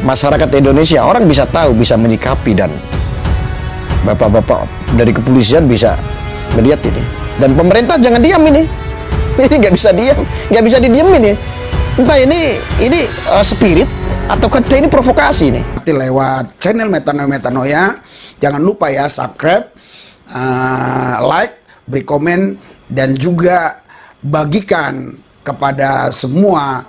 masyarakat Indonesia, orang bisa tahu, bisa menyikapi, dan bapak-bapak dari kepolisian bisa melihat ini. Dan pemerintah jangan diam ini. Ini nggak bisa diam, nggak bisa didiemin ya. Entah ini spirit atau kan ini provokasi nih. Lewat channel Metanoia, jangan lupa ya subscribe, like, beri komen, dan juga bagikan kepada semua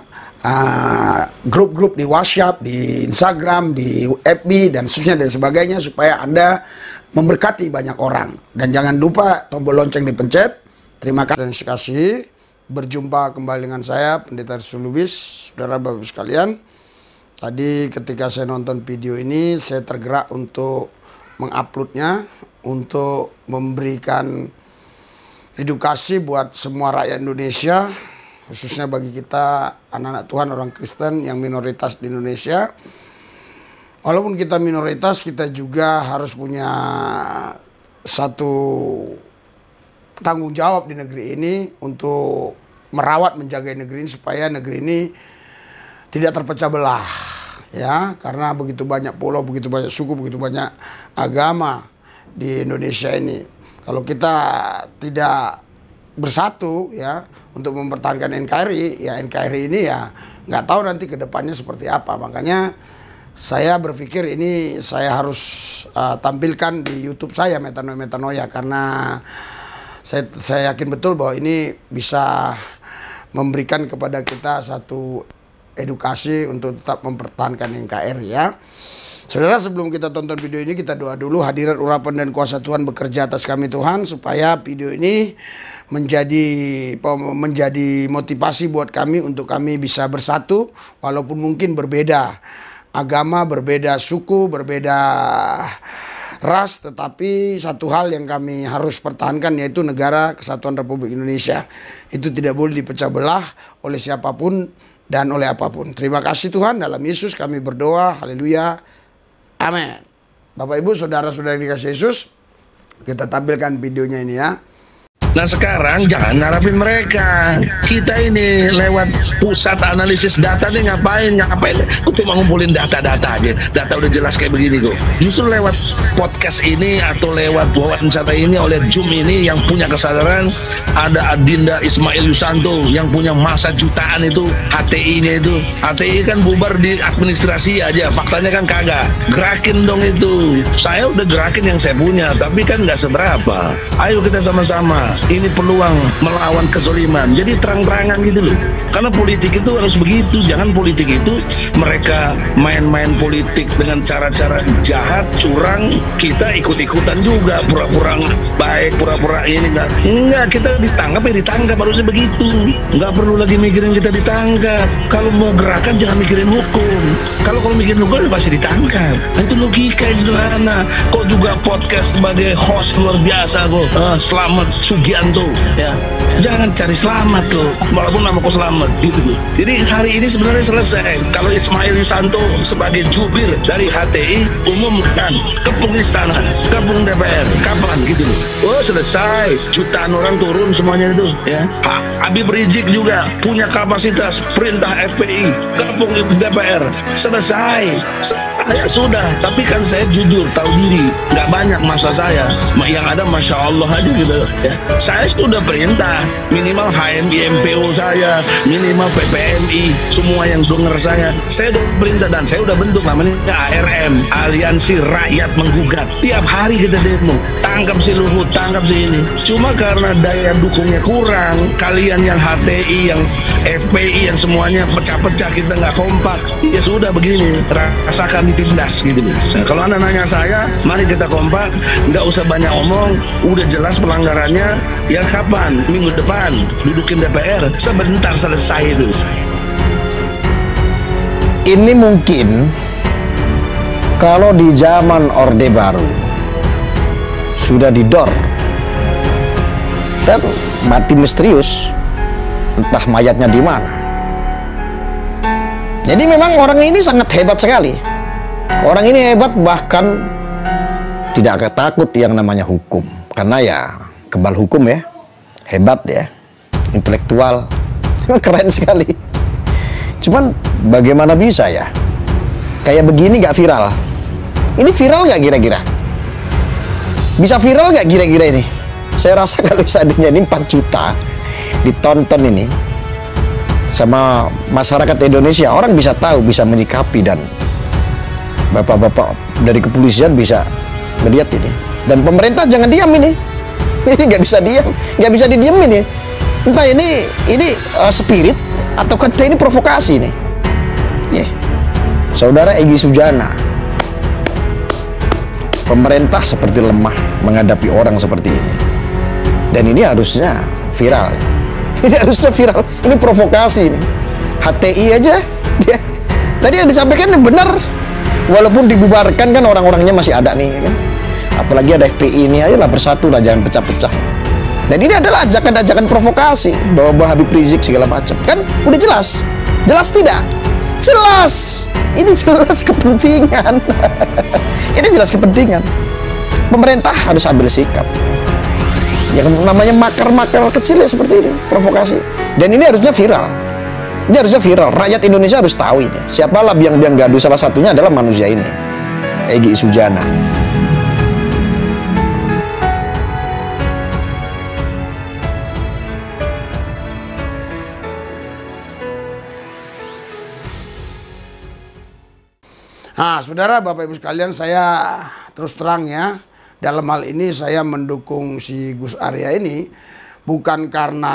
grup-grup di WhatsApp, di Instagram, di FB, dan seterusnya dan sebagainya, supaya Anda memberkati banyak orang. Dan jangan lupa tombol lonceng dipencet. Terima kasih. Berjumpa kembali dengan saya, Pendeta Rizky Lubis. Saudara Bapak sekalian, tadi ketika saya nonton video ini, saya tergerak untuk menguploadnya, untuk memberikan edukasi buat semua rakyat Indonesia, khususnya bagi kita anak-anak Tuhan, orang Kristen yang minoritas di Indonesia. Walaupun kita minoritas, kita juga harus punya satu tanggung jawab di negeri ini untuk merawat, menjaga negeri ini supaya negeri ini tidak terpecah belah, ya, karena begitu banyak pulau, begitu banyak suku, begitu banyak agama di Indonesia ini. Kalau kita tidak bersatu ya untuk mempertahankan NKRI, ya NKRI ini ya nggak tahu nanti ke depannya seperti apa. Makanya saya berpikir ini saya harus tampilkan di YouTube saya, Metanoia, karena saya yakin betul bahwa ini bisa memberikan kepada kita satu edukasi untuk tetap mempertahankan NKRI ya. Saudara, sebelum kita tonton video ini, kita doa dulu. Hadirat urapan dan kuasa Tuhan bekerja atas kami Tuhan, supaya video ini menjadi motivasi buat kami untuk kami bisa bersatu, walaupun mungkin berbeda agama, berbeda suku, berbeda ras, tetapi satu hal yang kami harus pertahankan, yaitu negara kesatuan Republik Indonesia. Itu tidak boleh dipecah belah oleh siapapun dan oleh apapun. Terima kasih Tuhan, dalam Yesus kami berdoa, haleluya, amin. Bapak Ibu, saudara-saudara yang dikasih Yesus, kita tampilkan videonya ini ya. Nah sekarang jangan ngarapin mereka. Kita ini lewat pusat analisis data nih ngapain? Aku cuma ngumpulin data-data aja. Data udah jelas kayak begini kok. Justru lewat podcast ini atau lewat wawancara ini oleh Zoom ini, yang punya kesadaran ada Adinda Ismail Yusanto yang punya masa jutaan itu, HTI-nya itu. HTI kan bubar di administrasi aja, faktanya kan kagak. Gerakin dong itu. Saya udah gerakin yang saya punya, tapi kan nggak seberapa. Ayo kita sama-sama. Ini peluang melawan kezoliman. Jadi terang-terangan gitu loh. Karena politik itu harus begitu. Jangan politik itu mereka main-main politik dengan cara-cara jahat, curang. Kita ikut-ikutan juga, pura-pura baik, pura-pura ini enggak. Kita ditangkap ya ditangkap, harusnya begitu. Enggak perlu lagi mikirin kita ditangkap. Kalau mau gerakan jangan mikirin hukum. Kalau mikirin hukum ya pasti ditangkap. Nah, itu logika yang sederhana. Kok juga podcast sebagai host luar biasa kok. Selamat Sugianto ya, jangan cari selamat loh, walaupun nama kau selamat gitu loh. Jadi hari ini sebenarnya selesai. Kalau Ismail Yusanto sebagai jubir dari HTI umumkan kepung istana, kepung DPR, kapan gitu loh. Oh selesai, jutaan orang turun semuanya itu ya. Habib Rizik juga punya kapasitas perintah FPI, kepung DPR, selesai. Ya sudah, tapi kan saya jujur, tahu diri, nggak banyak masa saya, yang ada masya Allah aja gitu ya. Saya sudah perintah minimal HMI MPO saya, minimal PPMI, semua yang dengar saya udah perintah, dan saya udah bentuk namanya ARM, Aliansi Rakyat Menggugat. Tiap hari kita demo, tangkap si Luhut, tangkap si ini. Cuma karena daya dukungnya kurang, kalian yang HTI, yang FPI, yang semuanya pecah-pecah, kita nggak kompak. Ya sudah begini, rasakan ditindas gitu. Nah, kalau Anda nanya saya, mari kita kompak, nggak usah banyak omong, udah jelas pelanggarannya. Ya kapan? Minggu depan dudukin DPR, sebentar selesai itu. Ini mungkin kalau di zaman Orde Baru sudah didor dan mati misterius, entah mayatnya di mana. Jadi memang orang ini sangat hebat sekali. Orang ini hebat, bahkan tidak akan takut yang namanya hukum, karena ya kebal hukum ya, hebat ya, intelektual, keren sekali. Cuman bagaimana bisa ya kayak begini nggak viral. Ini viral nggak kira-kira? Bisa viral nggak kira-kira ini? Saya rasa kalau seandainya ini 4 juta ditonton ini sama masyarakat Indonesia, orang bisa tahu, bisa menyikapi, dan bapak-bapak dari kepolisian bisa melihat ini. Dan pemerintah jangan diam ini. Ini nggak bisa diam, nggak bisa didiamin ini. Entah ini spirit atau kata ini provokasi nih. Saudara Egy Sujana, pemerintah seperti lemah menghadapi orang seperti ini. Dan ini harusnya viral. Ini harusnya viral. Ini provokasi ini. HTI aja dia, tadi yang disampaikan benar. Walaupun dibubarkan kan orang-orangnya masih ada nih kan. Apalagi ada FPI ini, ayolah bersatulah, jangan pecah-pecah. Dan ini adalah ajakan-ajakan provokasi bahwa Habib Rizik segala macam. Kan udah jelas. Jelas tidak? Jelas. Ini jelas kepentingan. Ini jelas kepentingan. Pemerintah harus ambil sikap. Yang namanya makar-makar kecil ya seperti ini, provokasi. Dan ini harusnya viral. Ini harusnya viral. Rakyat Indonesia harus tahu ini. Siapalah biang-biang gaduh, salah satunya adalah manusia ini, Egy Sujana. Nah, saudara, Bapak Ibu sekalian, saya terus terang ya, dalam hal ini saya mendukung si Gus Arya ini bukan karena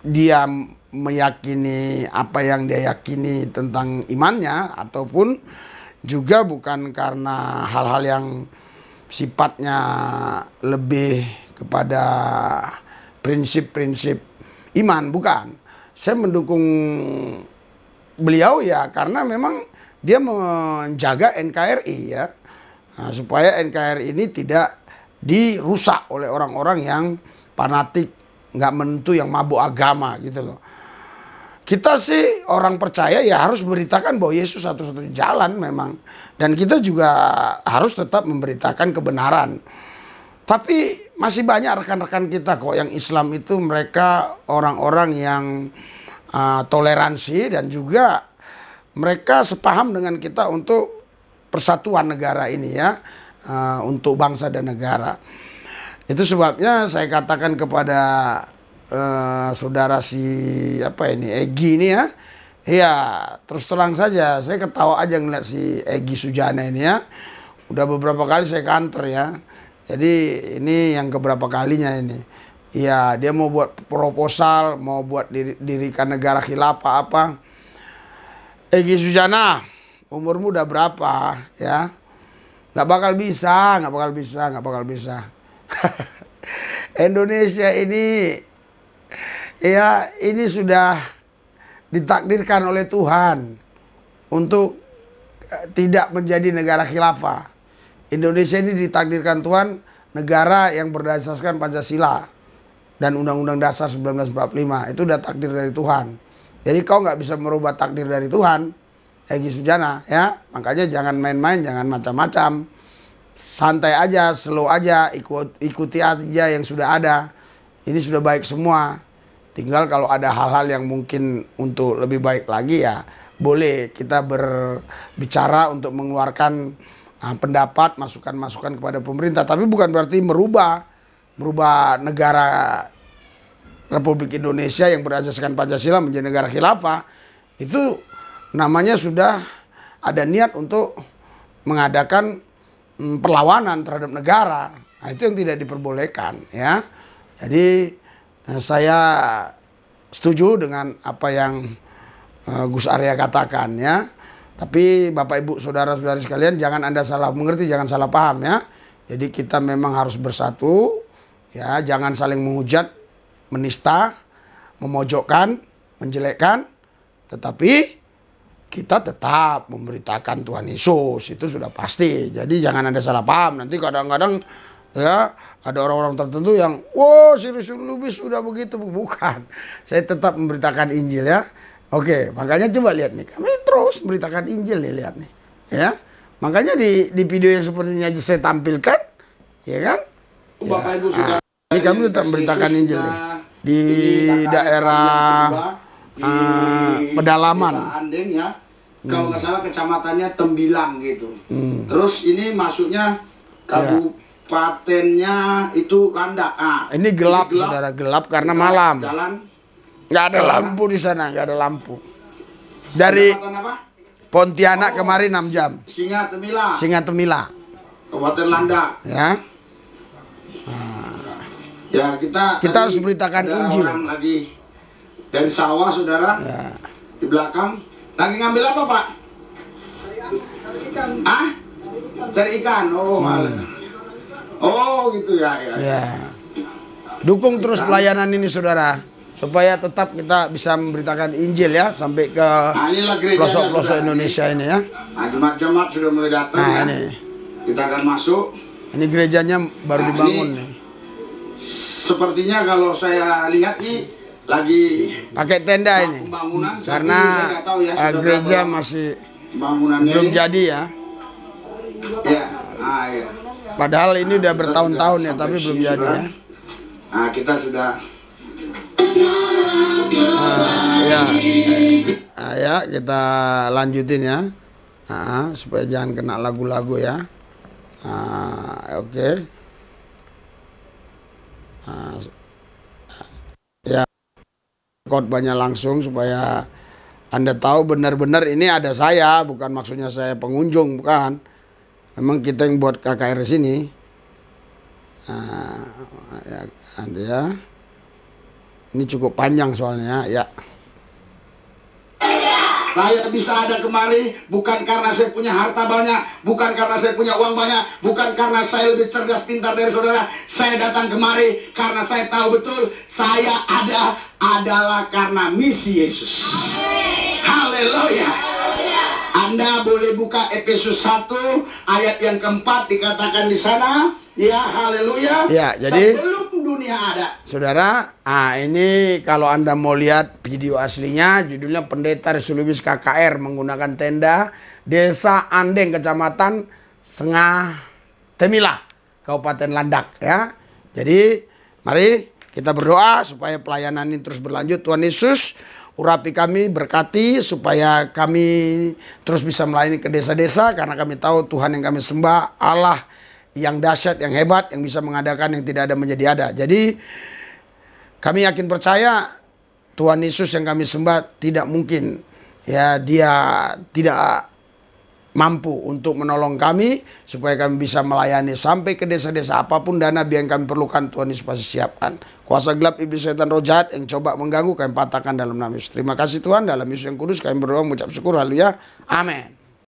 dia meyakini apa yang dia yakini tentang imannya, ataupun juga bukan karena hal-hal yang sifatnya lebih kepada prinsip-prinsip iman, bukan. Saya mendukung beliau ya karena memang dia menjaga NKRI ya, nah, supaya NKRI ini tidak dirusak oleh orang-orang yang fanatik, nggak menentu, yang mabuk agama gitu loh. Kita sih orang percaya ya harus memberitakan bahwa Yesus satu-satunya jalan memang, dan kita juga harus tetap memberitakan kebenaran. Tapi masih banyak rekan-rekan kita kok yang Islam itu mereka orang-orang yang toleransi, dan juga mereka sepaham dengan kita untuk persatuan negara ini ya, untuk bangsa dan negara. Itu sebabnya saya katakan kepada saudara si Egy ini ya, ya terus terang saja saya ketawa aja ngeliat si Egy Sujana ini ya. Udah beberapa kali saya kantor ya. Jadi ini yang keberapa kalinya ini. Ya dia mau buat proposal, mau buat dirikan negara khilafah apa. Egy Sujana, umurmu udah berapa ya? Nggak bakal bisa. Indonesia ini ya ini sudah ditakdirkan oleh Tuhan untuk tidak menjadi negara khilafah. Indonesia ini ditakdirkan Tuhan negara yang berdasarkan Pancasila dan Undang-Undang Dasar 1945. Itu udah takdir dari Tuhan. Jadi kau nggak bisa merubah takdir dari Tuhan, Egy Sujana ya. Makanya jangan main-main, jangan macam-macam. Santai aja, slow aja, ikuti aja yang sudah ada. Ini sudah baik semua. Tinggal kalau ada hal-hal yang mungkin untuk lebih baik lagi ya, boleh kita berbicara untuk mengeluarkan pendapat, masukan-masukan kepada pemerintah. Tapi bukan berarti merubah negara Republik Indonesia yang berasaskan Pancasila menjadi negara khilafah. Itu namanya sudah ada niat untuk mengadakan perlawanan terhadap negara. Nah, itu yang tidak diperbolehkan ya. Jadi saya setuju dengan apa yang Gus Arya katakan ya. Tapi Bapak Ibu saudara-saudari sekalian, jangan Anda salah mengerti, jangan salah paham ya. Jadi kita memang harus bersatu ya, jangan saling menghujat, menista, memojokkan, menjelekkan, tetapi kita tetap memberitakan Tuhan Yesus, itu sudah pasti. Jadi jangan ada salah paham. Nanti kadang-kadang ya ada orang-orang tertentu yang si Rizul Lubis sudah begitu. Bukan, saya tetap memberitakan Injil ya. Oke, makanya coba lihat nih, kami terus memberitakan Injil nih, lihat nih ya. Makanya di video yang seperti ini aja saya tampilkan ya kan. Bapak Ibu sudah ini kami tetap memberitakan Injil nih di daerah pedalaman kalau nggak salah kecamatannya Tembilang gitu. Terus ini masuknya kabupatennya itu Landak. Ini gelap, saudara, gelap karena malam. Jalan Nggak ada lampu di sana, nggak ada lampu. Dari kecamatan apa? Pontianak kemarin 6 jam. Singa Temila, Singatemila. Kabupaten Landak. Ya. Ya kita Harus tadi beritakan ada Injil. orang lagi dari sawah, saudara, di belakang lagi ngambil apa, Pak? Cari ikan. Cari ikan. Oh gitu ya. Dukung terus pelayanan ini, saudara, supaya tetap kita bisa memberitakan Injil ya sampai ke inilah gerejanya, pelosok-pelosok saudara. Indonesia ini ya. Jemaat-jemaat sudah mulai datang ya. Ini. Kita akan masuk. Ini gerejanya baru dibangun ini nih. Sepertinya kalau saya lihat nih lagi Pakai tenda ini. pembangunan. Karena saya nggak tahu ya, sudah gereja berapa lama masih pembangunannya belum ini. jadi ya. Ya, ya. Padahal ini udah Kita bertahun-tahun sudah ya, tapi sampai belum sini, jadi ya. saudara. Kita sudah Ya, kita lanjutin ya. Supaya jangan kena lagu-lagu ya. Oke. Ya, khotbahnya langsung supaya Anda tahu benar-benar ini ada saya, bukan maksudnya saya pengunjung, bukan. Memang kita yang buat KKR sini. Ya. Ini cukup panjang soalnya ya. Saya bisa ada kemari bukan karena saya punya harta banyak, bukan karena saya punya uang banyak, bukan karena saya lebih cerdas pintar dari saudara. Saya datang kemari karena saya tahu betul saya adalah karena misi Yesus. Haleluya. Anda boleh buka Efesus 1 ayat yang keempat, dikatakan di sana, ya haleluya. Ya, jadi sebelum dunia ada. Saudara, ini kalau Anda mau lihat video aslinya, judulnya Pendeta Resulubis KKR menggunakan tenda Desa Andeng, Kecamatan Sengah Temila, Kabupaten Landak ya. Jadi, mari kita berdoa supaya pelayanan ini terus berlanjut. Tuhan Yesus, urapi kami, berkati supaya kami terus bisa melayani ke desa-desa, karena kami tahu Tuhan yang kami sembah Allah yang dahsyat, yang hebat, yang bisa mengadakan yang tidak ada menjadi ada. Jadi kami yakin percaya Tuhan Yesus yang kami sembah tidak mungkin ya dia tidak mampu untuk menolong kami supaya kami bisa melayani sampai ke desa-desa. Apapun dana biaya yang kami perlukan, Tuhan Yesus pasti siapkan. Kuasa gelap iblis setan roh jahat yang coba mengganggu, kami patahkan dalam nama Yesus. Terima kasih Tuhan, dalam Yesus yang kudus kami berdoa mengucap syukur. Haleluya. Amin.